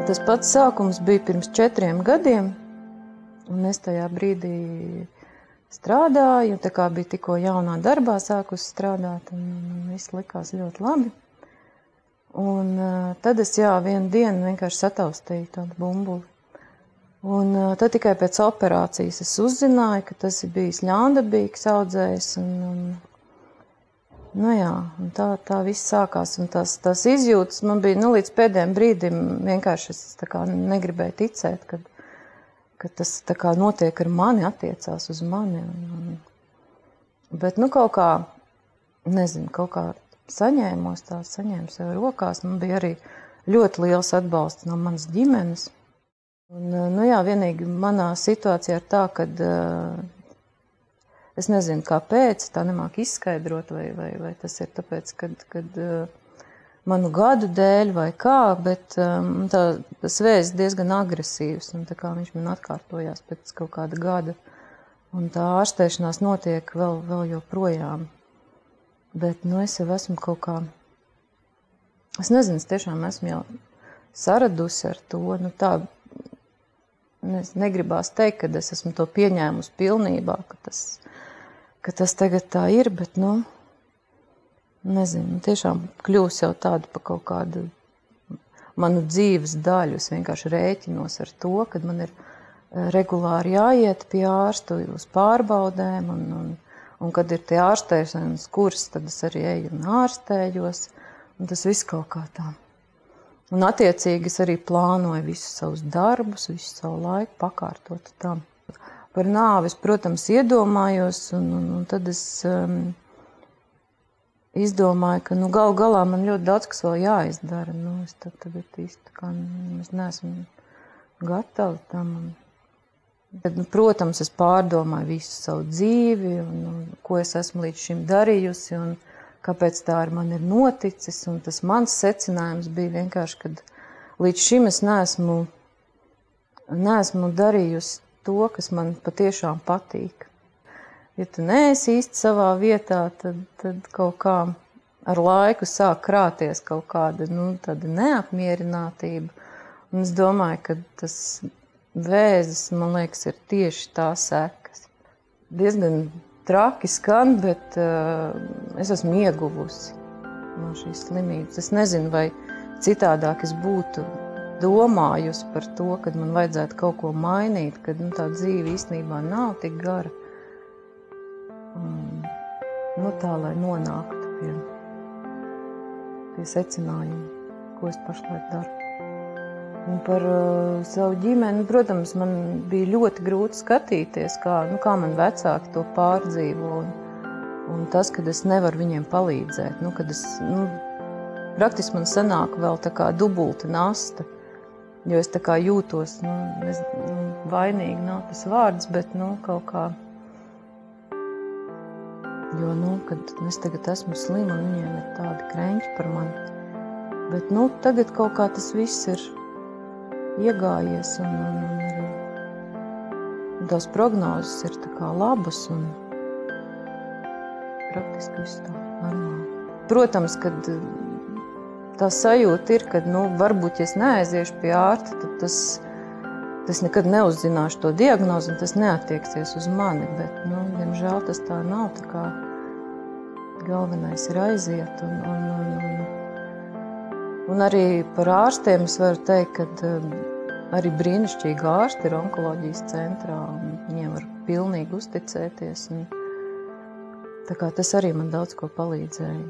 Tas pats sākums bija pirms 4 gadiem, un es tajā brīdī strādāju, tā kā bija tikko jaunā darbā sākusi strādāt, un viss likās ļoti labi. Un tad es, vienu dienu vienkārši sataustīju tādu bumbuli. Un tad tikai pēc operācijas es uzzināju, ka tas ir bijis ļaundabīgs audzējs, un tā viss sākās, un tās izjūtas man bija, līdz pēdējiem brīdim vienkārši es tā kā negribēju ticēt, ka tas tā kā notiek ar mani, attiecās uz mani. Bet, kaut kā, nezinu, kaut kā saņēmu sev rokās. Man bija arī ļoti liels atbalsts no manas ģimenes. Un, vienīgi manā situācijā ir tā, kad es nezinu, kāpēc, tā nemāk izskaidrot, vai tas ir tāpēc, kad manu gadu dēļ vai kā, bet tas vēzis diezgan agresīvs, un tā kā viņš man atkārtojās pēc kaut kāda gada, un tā ārstēšanās notiek vēl joprojām. Bet, es jau esmu kaut kā, es nezinu, es tiešām esmu jau saradusi ar to, negribās teikt, ka es esmu to pieņēmusi pilnībā, ka tas tagad tā ir, bet, nezinu, tiešām kļūs jau tādu pa kaut kādu manu dzīves daļu. Es vienkārši rēķinos ar to, kad man ir regulāri jāiet pie ārstu uz pārbaudēm, un kad ir tie ārstēšanas kurs, tad es arī eju un ārstējos, un tas viss kaut kā tā. Un attiecīgi es arī plānoju visus savus darbus, visu savu laiku pakārtot tam. Par nāvi es, protams, iedomājos, un tad es izdomāju, ka galu galā man ļoti daudz kas vēl jāizdara. Es tagad īsti es neesmu gatava tam. Tad, protams, es pārdomāju visu savu dzīvi, un ko es esmu līdz šim darījusi, un kāpēc tā ar mani ir noticis. Un tas mans secinājums bija vienkārši, ka līdz šim es neesmu darījusi to, kas man patiešām patīk. Ja tu neesi īsti savā vietā, tad kaut kā ar laiku sāk krāties kaut kāda tāda neapmierinātība. Un es domāju, ka tas vēzis, man liekas, ir tieši tā sekas. Diezgan traki skan, bet es esmu ieguvusi no šīs slimības. Es nezinu, vai citādāk es būtu domājusi par to, kad man vajadzētu kaut ko mainīt, kad tā dzīve īstenībā nav tik gara. Tā, lai nonāktu pie secinājuma, ko es pašlaik daru. Un par savu ģimeni, protams, man bija ļoti grūti skatīties, kā man vecāki to pārdzīvo, un tas, kad es nevaru viņiem palīdzēt, kad es, praktiski man sanāk vēl tā kā dubulta nasta, jo es tā kā jūtos, vainīgi nav tas vārds, bet, kaut kā, jo, kad es tagad esmu slima, un viņiem ir tādi kreņķi par mani, bet, tagad kaut kā tas viss ir iegājies, un tās prognozes ir tā kā labas, un praktiski viss tā normāli. Protams, kad tā sajūta ir, kad, varbūt, ja es neaiziešu pie ārsta, tad tas nekad neuzzināšu to diagnozi, un tas neattieksies uz mani, bet, diemžēl tas tā nav, tā kā galvenais ir aiziet, un arī par ārstiem es varu teikt, ka arī brīnišķīgi ārsti ir onkoloģijas centrā, un viņiem var pilnīgi uzticēties. Tā kā tas arī man daudz ko palīdzēja.